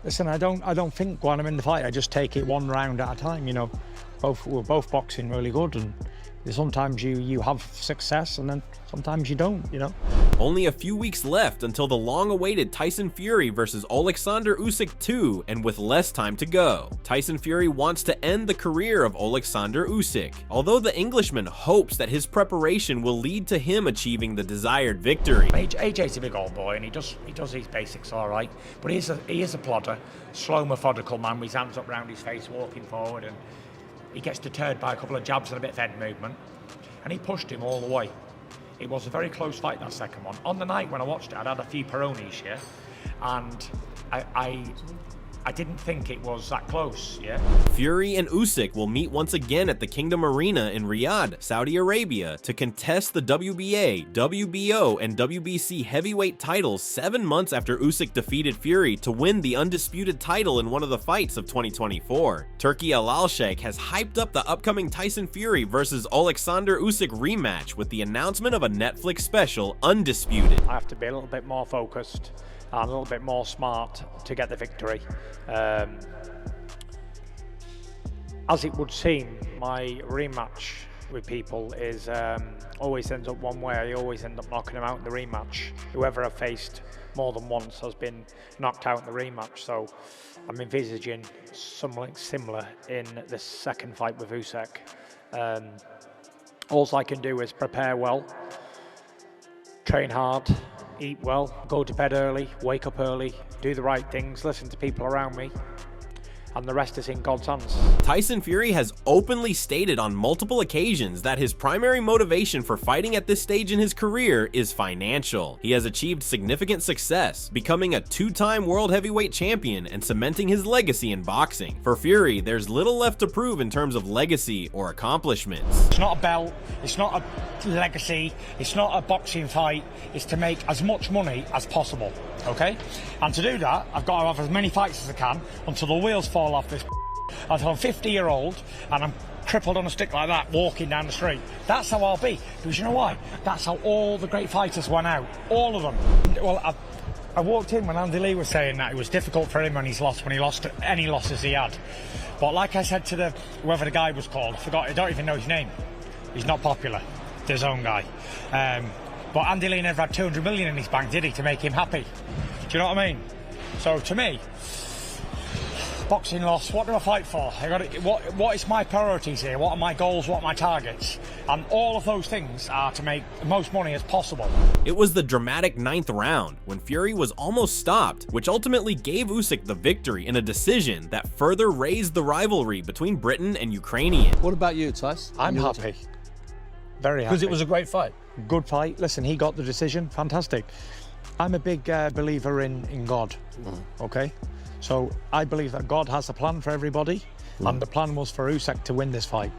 Listen, I don't think when I'm in the fight, I just take it one round at a time. You know, we're both boxing really good, and sometimes you have success, and then sometimes you don't. You know. Only a few weeks left until the long-awaited Tyson Fury versus Oleksandr Usyk 2, and with less time to go. Tyson Fury wants to end the career of Oleksandr Usyk, although the Englishman hopes that his preparation will lead to him achieving the desired victory. AJ's a big old boy, and he does his basics all right, but he is a plodder, slow, methodical man with his hands up round his face, walking forward, and he gets deterred by a couple of jabs and a bit of head movement, and he pushed him all the way. It was a very close fight, that second one. On the night when I watched it, I'd had a few Peronis, yeah, and I didn't think it was that close, yeah. Fury and Usyk will meet once again at the Kingdom Arena in Riyadh, Saudi Arabia, to contest the WBA, WBO, and WBC heavyweight titles 7 months after Usyk defeated Fury to win the undisputed title in one of the fights of 2024. Turki Al-Sheikh has hyped up the upcoming Tyson Fury versus Oleksandr Usyk rematch with the announcement of a Netflix special, Undisputed. I have to be a little bit more focused and a little bit more smart to get the victory. As it would seem, my rematch with people is always ends up one way. I always end up knocking them out in the rematch. Whoever I've faced more than once has been knocked out in the rematch, so I'm envisaging something similar in the second fight with Usyk. All I can do is prepare well, train hard, eat well, go to bed early, wake up early, do the right things, listen to people around me, and the rest is in God's hands. Tyson Fury has openly stated on multiple occasions that his primary motivation for fighting at this stage in his career is financial. He has achieved significant success, becoming a 2-time world heavyweight champion and cementing his legacy in boxing. For Fury, there's little left to prove in terms of legacy or accomplishments. It's not a belt, it's not a legacy, it's not a boxing fight, it's to make as much money as possible, okay? And to do that, I've got to have as many fights as I can until the wheels fall off this until I'm 50-year-old and I'm crippled on a stick like that walking down the street. That's how I'll be, because you know why? That's how all the great fighters went out, all of them. Well, I walked in when Andy Lee was saying that it was difficult for him when he lost any losses he had. But like I said to whoever the guy was called, I don't even know his name. He's not popular, his own guy. But Andy Lee never had 200 million in his bank, did he, to make him happy? Do you know what I mean? So to me, boxing loss, what do I fight for? What is my priorities here? What are my goals? What are my targets? And all of those things are to make the most money as possible. It was the dramatic 9th round when Fury was almost stopped, which ultimately gave Usyk the victory in a decision that further raised the rivalry between Britain and Ukrainian. What about you, Tyson? I'm happy. Very happy. Because it was a great fight. Good fight. Listen, he got the decision. Fantastic. I'm a big believer in God, okay? So I believe that God has a plan for everybody, and the plan was for Usyk to win this fight.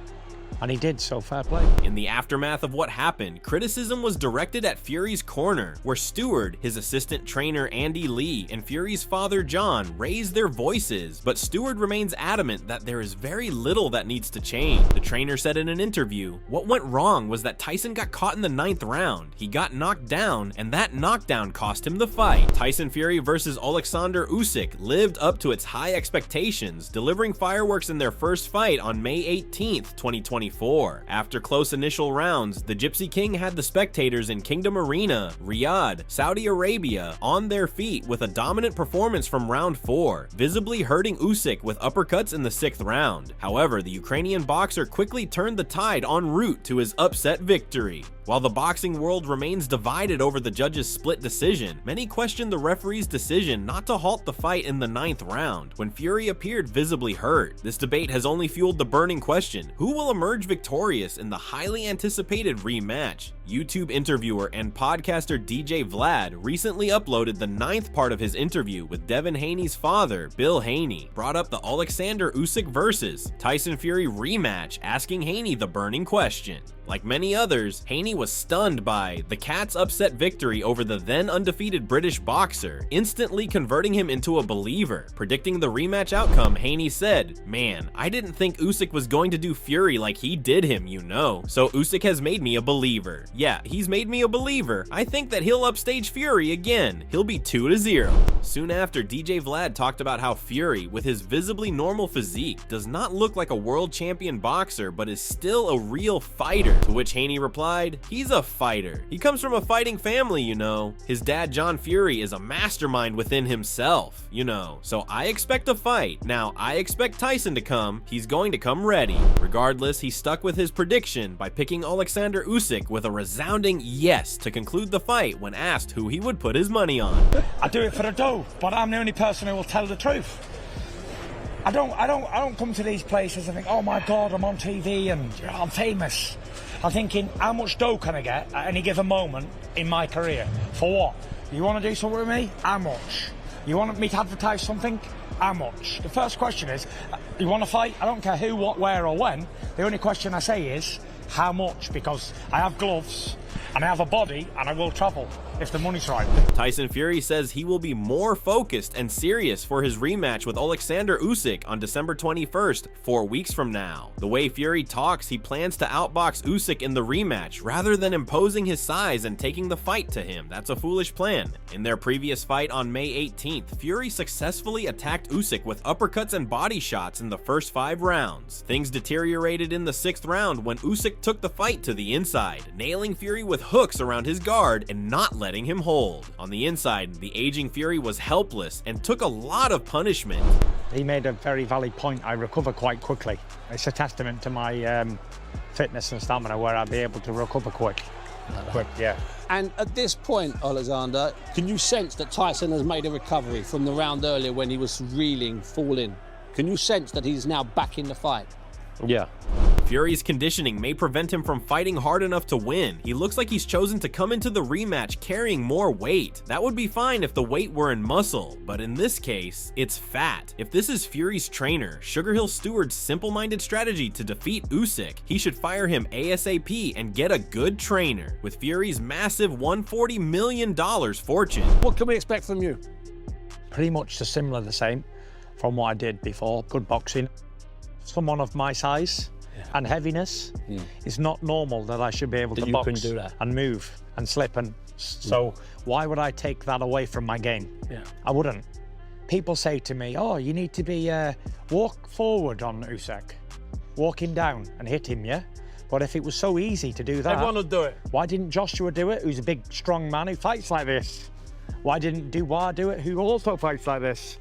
And he did, so fair play. In the aftermath of what happened, criticism was directed at Fury's corner, where Stewart, his assistant trainer Andy Lee, and Fury's father John raised their voices, but Stewart remains adamant that there is very little that needs to change. The trainer said in an interview, "What went wrong was that Tyson got caught in the 9th round. He got knocked down, and that knockdown cost him the fight." Tyson Fury versus Oleksandr Usyk lived up to its high expectations, delivering fireworks in their first fight on May 18th, 2024. After close initial rounds, the Gypsy King had the spectators in Kingdom Arena, Riyadh, Saudi Arabia, on their feet with a dominant performance from round 4, visibly hurting Usyk with uppercuts in the 6th round. However, the Ukrainian boxer quickly turned the tide en route to his upset victory. While the boxing world remains divided over the judge's split decision, many question the referee's decision not to halt the fight in the 9th round, when Fury appeared visibly hurt. This debate has only fueled the burning question: who will emerge victorious in the highly anticipated rematch? YouTube interviewer and podcaster DJ Vlad recently uploaded the 9th part of his interview with Devin Haney's father, Bill Haney, brought up the Oleksandr Usyk versus Tyson Fury rematch, asking Haney the burning question. Like many others, Haney was stunned by the Cat's upset victory over the then undefeated British boxer, instantly converting him into a believer. Predicting the rematch outcome, Haney said, "Man, I didn't think Usyk was going to do Fury like he did him, you know. So Usyk has made me a believer. Yeah, he's made me a believer. I think that he'll upstage Fury again. He'll be 2-0. Soon after, DJ Vlad talked about how Fury, with his visibly normal physique, does not look like a world champion boxer, but is still a real fighter. To which Haney replied, he's a fighter. He comes from a fighting family, you know. His dad, John Fury, is a mastermind within himself, you know. So I expect a fight. Now, I expect Tyson to come. He's going to come ready. Regardless, he stuck with his prediction by picking Oleksandr Usyk with a resounding yes to conclude the fight when asked who he would put his money on. I do it for the dough, but I'm the only person who will tell the truth. I don't come to these places and think, oh my God, I'm on TV and I'm famous. I'm thinking, how much dough can I get at any given moment in my career? For what? You want to do something with me? How much? You want me to advertise something? How much? The first question is, you want to fight? I don't care who, what, where or when. The only question I say is, how much? Because I have gloves and I have a body and I will travel if the money's right. Tyson Fury says he will be more focused and serious for his rematch with Oleksandr Usyk on December 21st, 4 weeks from now. The way Fury talks, he plans to outbox Usyk in the rematch rather than imposing his size and taking the fight to him. That's a foolish plan. In their previous fight on May 18th, Fury successfully attacked Usyk with uppercuts and body shots in the first 5 rounds. Things deteriorated in the 6th round when Usyk took the fight to the inside, nailing Fury with hooks around his guard and not letting him hold. On the inside, the aging Fury was helpless and took a lot of punishment. He made a very valid point. I recover quite quickly. It's a testament to my fitness and stamina where I'll be able to recover quick, yeah. And at this point, Oleksandr, can you sense that Tyson has made a recovery from the round earlier when he was reeling, falling? Can you sense that he's now back in the fight? Yeah. Fury's conditioning may prevent him from fighting hard enough to win. He looks like he's chosen to come into the rematch carrying more weight. That would be fine if the weight were in muscle, but in this case, it's fat. If this is Fury's trainer, Sugar Hill Steward's simple-minded strategy to defeat Usyk, he should fire him ASAP and get a good trainer. With Fury's massive $140 million fortune. What can we expect from you? Pretty much the same from what I did before. Good boxing. Someone of my size and heaviness, it's not normal that I should be able to box do that and move and slip, and so why would I take that away from my game? I wouldn't. People say to me, oh, you need to be walk forward on Usyk, walk him down and hit him, yeah? But if it was so easy to do that, everyone would do it. Why didn't Joshua do it, who's a big strong man who fights like this? Why didn't Dubois do it, who also fights like this?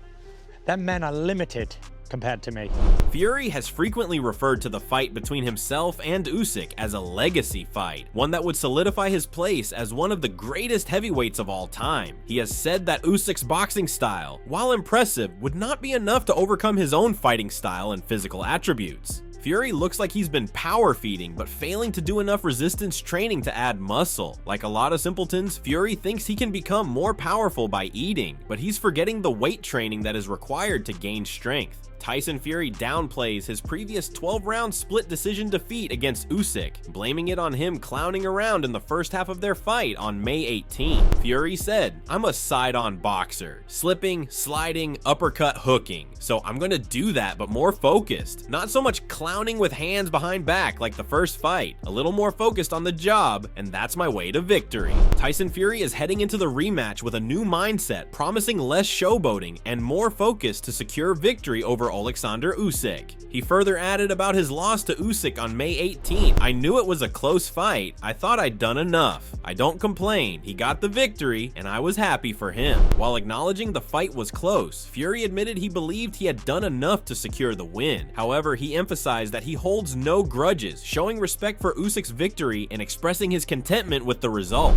Them men are limited compared to me. Fury has frequently referred to the fight between himself and Usyk as a legacy fight, one that would solidify his place as one of the greatest heavyweights of all time. He has said that Usyk's boxing style, while impressive, would not be enough to overcome his own fighting style and physical attributes. Fury looks like he's been power feeding, but failing to do enough resistance training to add muscle. Like a lot of simpletons, Fury thinks he can become more powerful by eating, but he's forgetting the weight training that is required to gain strength. Tyson Fury downplays his previous 12-round split decision defeat against Usyk, blaming it on him clowning around in the first half of their fight on May 18th. Fury said, I'm a side-on boxer, slipping, sliding, uppercut, hooking, so I'm gonna do that but more focused. Not so much clowning with hands behind back like the first fight, a little more focused on the job, and that's my way to victory. Tyson Fury is heading into the rematch with a new mindset, promising less showboating and more focus to secure victory over Oleksandr Usyk. He further added about his loss to Usyk on May 18th. I knew it was a close fight. I thought I'd done enough. I don't complain. He got the victory, and I was happy for him. While acknowledging the fight was close, Fury admitted he believed he had done enough to secure the win. However, he emphasized that he holds no grudges, showing respect for Usyk's victory and expressing his contentment with the result.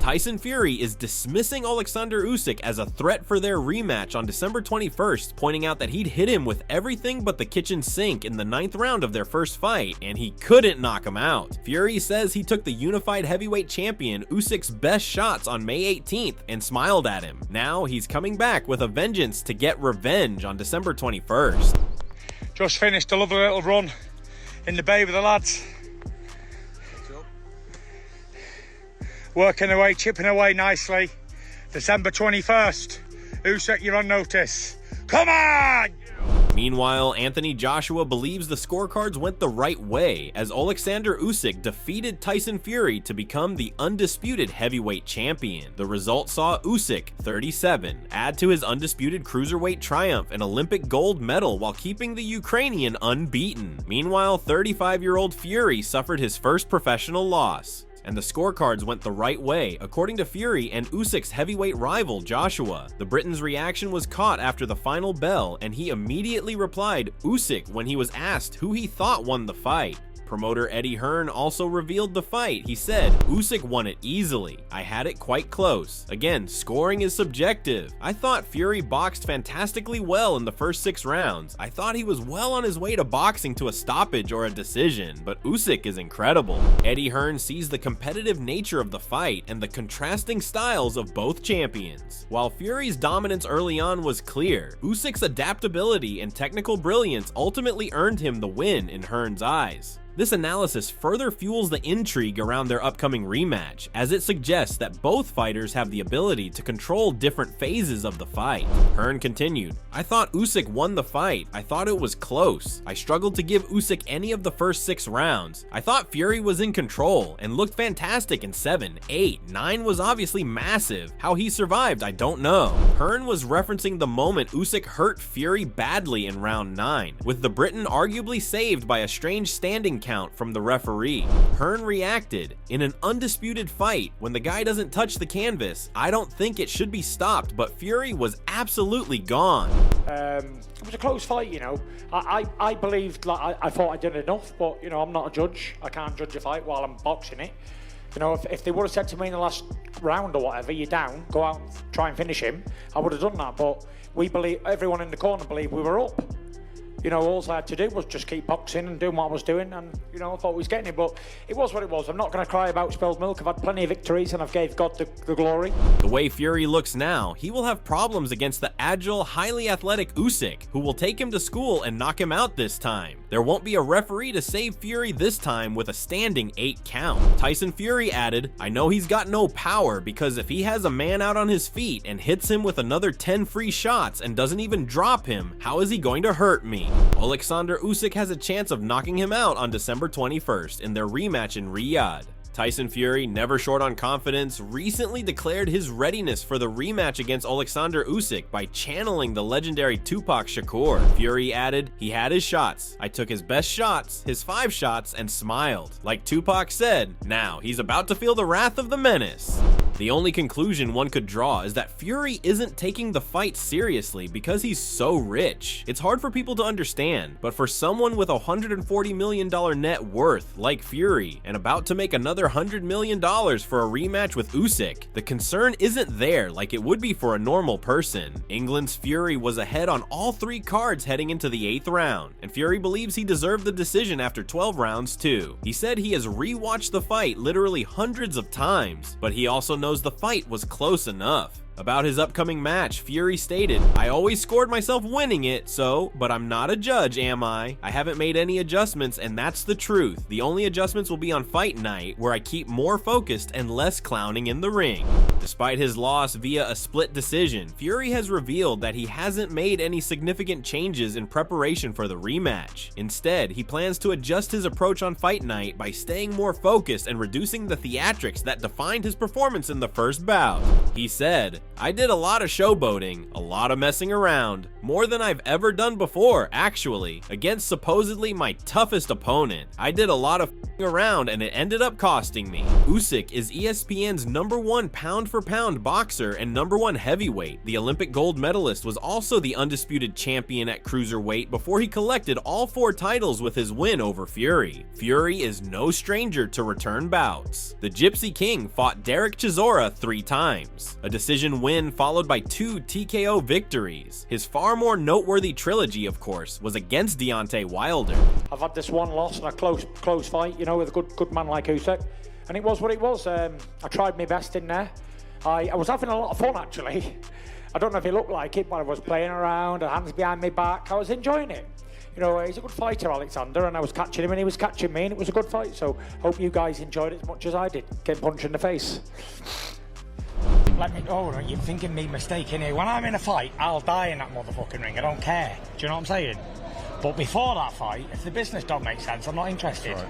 Tyson Fury is dismissing Oleksandr Usyk as a threat for their rematch on December 21st, pointing out that he'd hit him with everything but the kitchen sink in the 9th round of their first fight, and he couldn't knock him out. Fury says he took the unified heavyweight champion Usyk's best shots on May 18th and smiled at him. Now he's coming back with a vengeance to get revenge on December 21st. Just finished a lovely little run in the bay with the lads. Working away, chipping away nicely. December 21st. Usyk, you're on notice. Come on! Meanwhile, Anthony Joshua believes the scorecards went the right way as Oleksandr Usyk defeated Tyson Fury to become the undisputed heavyweight champion. The result saw Usyk, 37, add to his undisputed cruiserweight triumph an Olympic gold medal while keeping the Ukrainian unbeaten. Meanwhile, 35-year-old Fury suffered his first professional loss. And the scorecards went the right way, according to Fury and Usyk's heavyweight rival, Joshua. The Briton's reaction was caught after the final bell, and he immediately replied Usyk when he was asked who he thought won the fight. Promoter Eddie Hearn also revealed the fight. He said, Usyk won it easily. I had it quite close. Again, scoring is subjective. I thought Fury boxed fantastically well in the first 6 rounds. I thought he was well on his way to boxing to a stoppage or a decision, but Usyk is incredible. Eddie Hearn sees the competitive nature of the fight and the contrasting styles of both champions. While Fury's dominance early on was clear, Usyk's adaptability and technical brilliance ultimately earned him the win in Hearn's eyes. This analysis further fuels the intrigue around their upcoming rematch, as it suggests that both fighters have the ability to control different phases of the fight. Hearn continued, I thought Usyk won the fight. I thought it was close. I struggled to give Usyk any of the first 6 rounds. I thought Fury was in control and looked fantastic in 7, 8, 9 was obviously massive. How he survived, I don't know. Hearn was referencing the moment Usyk hurt Fury badly in round 9, with the Briton arguably saved by a strange standing count from the referee. Hearn reacted, in an undisputed fight, when the guy doesn't touch the canvas, I don't think it should be stopped, but Fury was absolutely gone. It was a close fight, you know. I believed, like, I thought I'd done enough, but, you know, I'm not a judge. I can't judge a fight while I'm boxing it. You know, if they would have said to me in the last round or whatever, you're down, go out and try and finish him, I would have done that, but we believe, everyone in the corner believed we were up. You know, all I had to do was just keep boxing and doing what I was doing, and, you know, I thought we was getting it, but it was what it was. I'm not going to cry about spilled milk. I've had plenty of victories, and I've gave God the glory. The way Fury looks now, he will have problems against the agile, highly athletic Usyk, who will take him to school and knock him out this time. There won't be a referee to save Fury this time with a standing 8 count. Tyson Fury added, I know he's got no power, because if he has a man out on his feet and hits him with another 10 free shots and doesn't even drop him, how is he going to hurt me? Oleksandr Usyk has a chance of knocking him out on December 21st in their rematch in Riyadh. Tyson Fury, never short on confidence, recently declared his readiness for the rematch against Oleksandr Usyk by channeling the legendary Tupac Shakur. Fury added, he had his shots. I took his best shots, his 5 shots, and smiled. Like Tupac said, now he's about to feel the wrath of the menace. The only conclusion one could draw is that Fury isn't taking the fight seriously because he's so rich. It's hard for people to understand, but for someone with a $140 million net worth like Fury and about to make another $100 million for a rematch with Usyk, the concern isn't there like it would be for a normal person. England's Fury was ahead on all 3 cards heading into the 8th round, and Fury believes he deserved the decision after 12 rounds too. He said he has rewatched the fight literally hundreds of times, but he also knows the fight was close enough. About his upcoming match, Fury stated, I always scored myself winning it, but I'm not a judge, am I? I haven't made any adjustments, and that's the truth. The only adjustments will be on fight night, where I keep more focused and less clowning in the ring. Despite his loss via a split decision, Fury has revealed that he hasn't made any significant changes in preparation for the rematch. Instead, he plans to adjust his approach on fight night by staying more focused and reducing the theatrics that defined his performance in the first bout. He said, I did a lot of showboating, a lot of messing around, more than I've ever done before, actually, against supposedly my toughest opponent. I did a lot of f***ing around and it ended up costing me. Usyk is ESPN's #1 pound-for-pound boxer and #1 heavyweight. The Olympic gold medalist was also the undisputed champion at cruiserweight before he collected all 4 titles with his win over Fury. Fury is no stranger to return bouts. The Gypsy King fought Derek Chisora 3 times, a decision win followed by 2 TKO victories. His far more noteworthy trilogy, of course, was against Deontay Wilder. I've had this one loss in a close fight, you know, with a good man like Usyk, and it was what it was. I tried my best in there. I was having a lot of fun, actually. I don't know if it looked like it, but I was playing around, hands behind my back. I was enjoying it. you know, he's a good fighter, Oleksandr, and I was catching him and he was catching me, and it was a good fight. So hope you guys enjoyed it as much as I did, getting punched in the face. Let me go, you're thinking me mistaken here. When I'm in a fight, I'll die in that motherfucking ring. I don't care. Do you know what I'm saying? But before that fight, if the business don't make sense, I'm not interested. Right.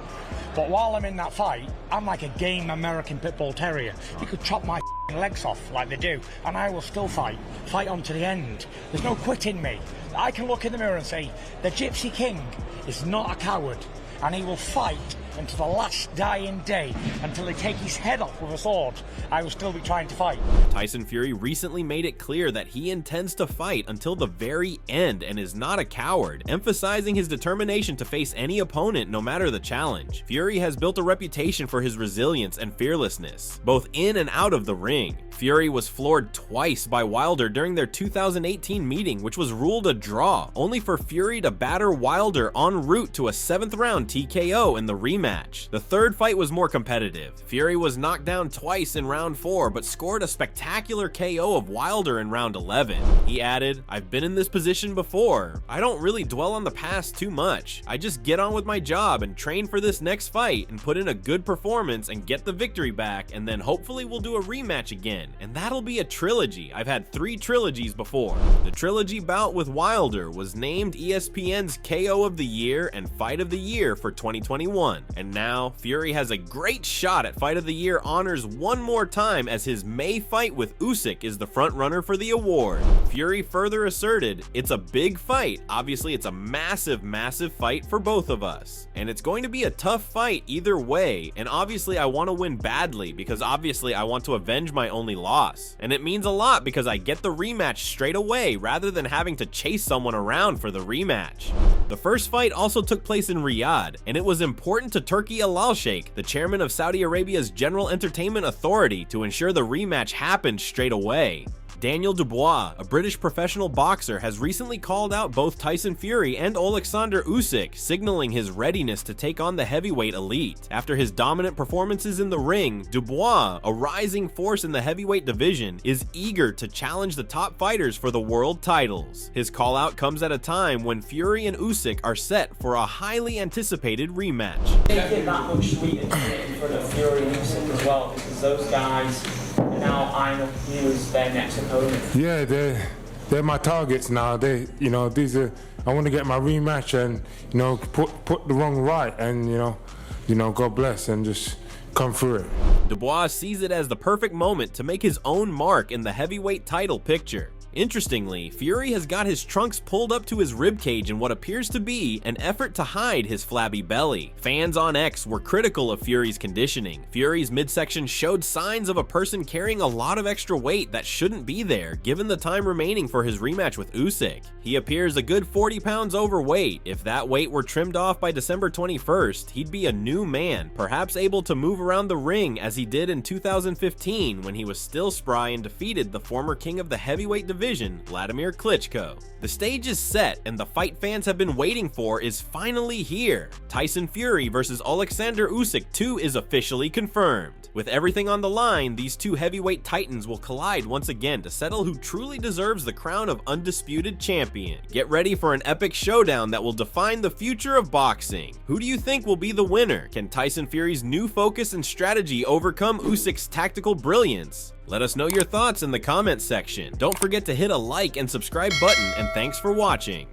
But while I'm in that fight, I'm like a game American pit bull terrier. You could chop my legs off like they do, and I will still fight on to the end. There's no quitting me. I can look in the mirror and say, the Gypsy King is not a coward, and he will fight until the last dying day, until they take his head off with a sword. I will still be trying to fight. Tyson Fury recently made it clear that he intends to fight until the very end and is not a coward, emphasizing his determination to face any opponent no matter the challenge. Fury has built a reputation for his resilience and fearlessness, both in and out of the ring. Fury was floored twice by Wilder during their 2018 meeting, which was ruled a draw, only for Fury to batter Wilder en route to a 7th round TKO in the rematch. The third fight was more competitive. Fury was knocked down twice in round 4, but scored a spectacular KO of Wilder in round 11. He added, "I've been in this position before. I don't really dwell on the past too much. I just get on with my job and train for this next fight and put in a good performance and get the victory back, and then hopefully we'll do a rematch again. And that'll be a trilogy. I've had 3 trilogies before." The trilogy bout with Wilder was named ESPN's KO of the Year and Fight of the Year for 2021. And now, Fury has a great shot at Fight of the Year honors one more time, as his May fight with Usyk is the front runner for the award. Fury further asserted, "It's a big fight. Obviously, it's a massive, massive fight for both of us. And it's going to be a tough fight either way. And obviously, I want to win badly, because obviously I want to avenge my only loss. And it means a lot because I get the rematch straight away rather than having to chase someone around for the rematch." The first fight also took place in Riyadh, and it was important to Turki Al-Sheikh, the chairman of Saudi Arabia's General Entertainment Authority, to ensure the rematch happened straight away. Daniel Dubois, a British professional boxer, has recently called out both Tyson Fury and Oleksandr Usyk, signaling his readiness to take on the heavyweight elite. After his dominant performances in the ring, Dubois, a rising force in the heavyweight division, is eager to challenge the top fighters for the world titles. His call out comes at a time when Fury and Usyk are set for a highly anticipated rematch. Make it that much sweeter to get in front of Fury and Usyk as well, because those guys are now eyeing up you as their next opponent. Yeah, they're my targets now. These are. I want to get my rematch and put the wrong right, and God bless, and just come through it. Dubois sees it as the perfect moment to make his own mark in the heavyweight title picture. Interestingly, Fury has got his trunks pulled up to his ribcage in what appears to be an effort to hide his flabby belly. Fans on X were critical of Fury's conditioning. Fury's midsection showed signs of a person carrying a lot of extra weight that shouldn't be there, given the time remaining for his rematch with Usyk. He appears a good 40 pounds overweight. If that weight were trimmed off by December 21st, he'd be a new man, perhaps able to move around the ring as he did in 2015 when he was still spry and defeated the former king of the heavyweight division, Vladimir Klitschko. The stage is set, and the fight fans have been waiting for is finally here. Tyson Fury versus Oleksandr Usyk 2 is officially confirmed. With everything on the line, these two heavyweight titans will collide once again to settle who truly deserves the crown of undisputed champion. Get ready for an epic showdown that will define the future of boxing. Who do you think will be the winner? Can Tyson Fury's new focus and strategy overcome Usyk's tactical brilliance? Let us know your thoughts in the comments section. Don't forget to hit a like and subscribe button, and thanks for watching.